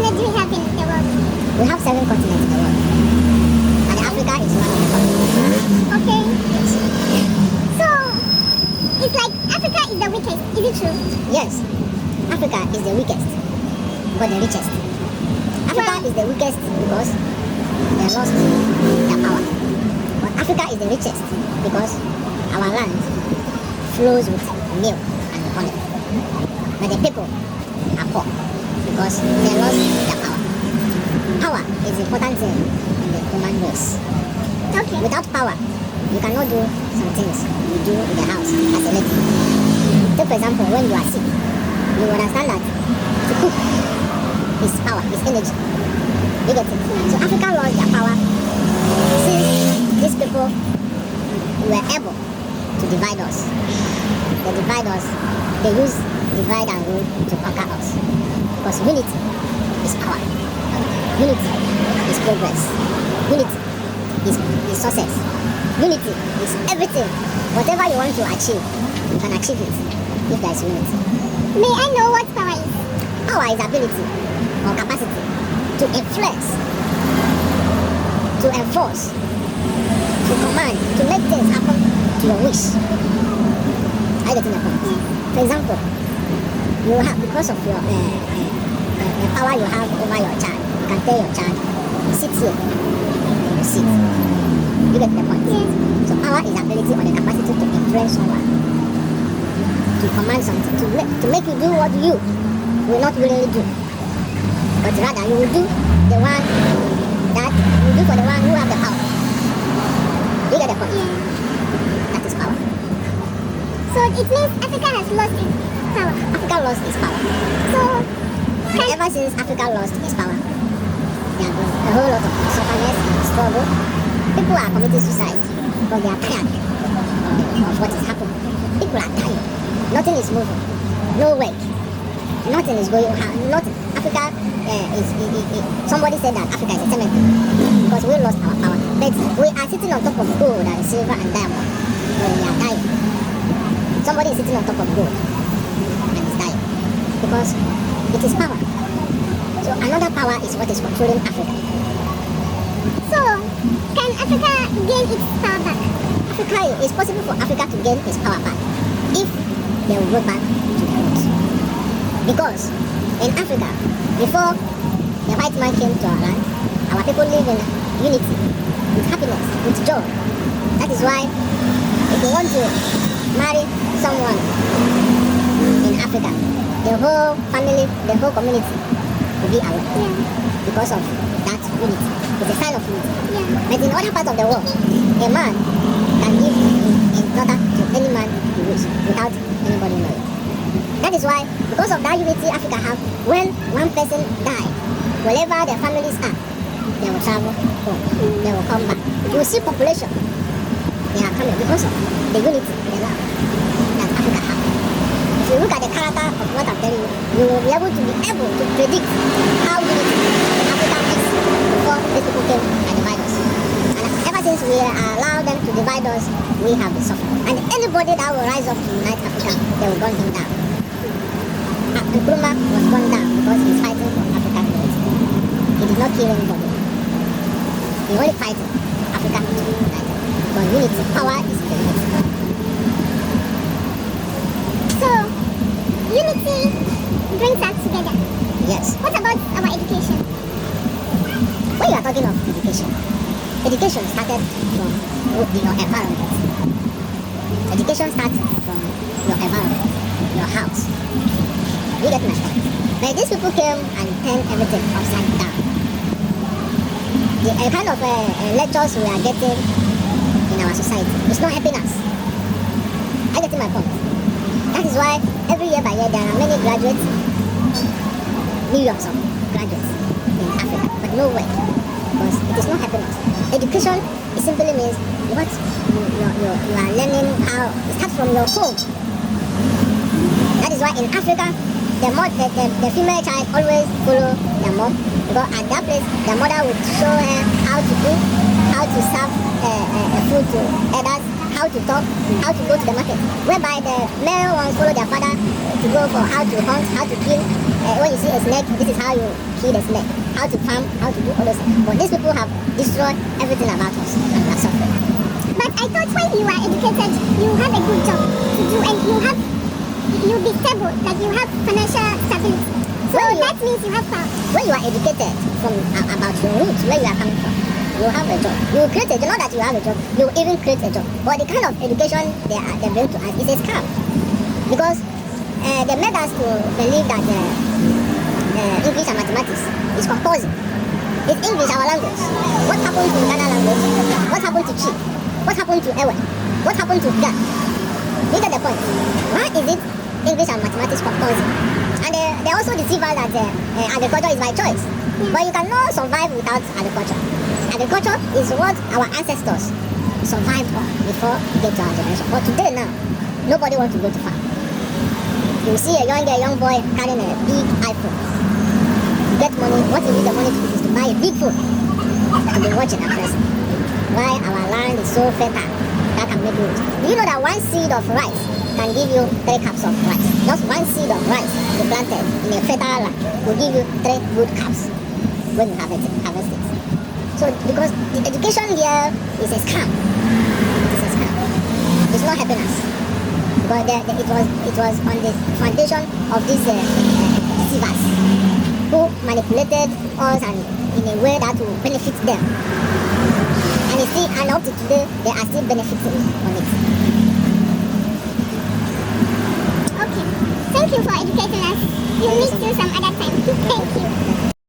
continents do we have in the world? We have 7 continents in the world. And Africa is one of the continents. Okay. Yes. So, it's like Africa is the weakest. Is it true? Yes. Africa is the weakest, but the richest. Africa is the weakest because they lost their power. But Africa is the richest because our land flows with milk and honey. But the people are poor because they lost their power. Power is the important thing in the human race. Okay. Without power, you cannot do some things you do in the house as a lady. Take for example, when you are sick, you understand that to cook is power, is energy. You get it? So Africa lost their power since these people were able to divide us. They divide us, they use divide and rule to conquer us. Because unity is power. Unity is progress. Unity is success. Unity is everything. Whatever you want to achieve, you can achieve it if there is unity. May I know what power is? Power is ability or capacity to influence, to enforce, to command, to make things happen to your wish. Are you getting the point? For example, you have, because of your the power you have over your child, you can tell your child, sit here, and you sit. You get the point? Yes. So power is ability or the capacity to influence someone, to command something, to make you do what you will not willingly do, but rather you will do the one that you will do for the one who have the power. You get the point? Yeah. That is power. So it means Africa has lost its power. Africa lost its power. So, And ever since Africa lost its power, there have been a whole lot of suffering and struggle. People are committing suicide because they are tired of what is happening. People are tired. Nothing is moving. No work. Nothing is going on. Nothing. Africa somebody said that Africa is a cemetery because we lost our power. But we are sitting on top of gold and silver and diamond when we are dying. Somebody is sitting on top of gold and is dying because it is power. So another power is what is controlling Africa. so can Africa gain its power back? Africa, it's possible for Africa to gain its power back if they will go back to the roots. Because in Africa, before the white man came to our land, our people live in unity, with happiness, with joy. That is why if you want to marry someone in Africa, the whole family, the whole community will be aware Yeah. because of that unity. It's a sign of unity. Yeah. But in other parts of the world, a man can give his daughter to any man he wishes without anybody knowing. That is why, because of that unity Africa have, when one person dies, wherever their families are, they will travel home. They will come back. You will see population. They are coming because of the unity, the love that Africa have. If you look at the character of what I'm telling you, you will be able to predict how unity Africa is before these people came and divide us. And ever since we allow them to divide us, we have been suffering. And anybody that will rise up to unite Africa, they will gun him down. Nkrumah was gunned down because he's fighting for African unity. He did not kill anybody. He only fighting Africa to be united. But unity, power is in the unity. So, unity brings us together. Yes. What about our education? When you are talking of education started from your environment. Education starts from your environment, your house. You get my point? But these people came and turned everything upside down. The kind of lectures we are getting in our society is not helping us. Are you getting my point? That is why every year by year there are many graduates, millions of graduates in Africa, but no work because it is not helping us. Education, it simply means what you are learning how it starts from your home. That is why in Africa, the female child always follow their mom because at that place, the mother would show her how to do, how to serve food to others, how to talk, how to go to the market. Whereby the male ones follow their father to go for how to hunt, how to kill, when you see a snake, this is how you kill the snake, how to farm, how to do all those things. But these people have destroyed everything about us and we are suffering. But I thought when you are educated, you have a good job to do and you'll be stable, like you have financial stability. So that means you have power. When you are educated from about your roots, where you are coming from, you have a job. You will create a job. Not that you have a job, you will even create a job. But the kind of education they bring to us is a scam. Because they made us to believe that English and mathematics is compulsory. It's English, our language. What happened to Ghana language? What happened to Chi? What happened to Ewe? What happened to Ga? You get the point. Why is it English and mathematics compulsory? And they also deceive us that agriculture is by choice. But you cannot survive without agriculture. Agriculture is what our ancestors survived on before we get to our generation. But today now, nobody wants to go to farm. You see a young boy carrying a big iPhone. To get money, what you use the money to do is to buy a big phone and be watching and pressing. Why our land is so fertile that can make good. Do you know that one seed of rice can give you 3 cups of rice? Just one seed of rice you planted in a fertile land will give you 3 good cups when you harvest it. So because the education here is a scam. It is a scam. It's not helping us. But it was on the foundation of these deceivers who manipulated us and in a way that will benefit them. And up to today, they are still benefiting on it. Okay. Thank you for educating us. We'll meet you some other time. Thank you.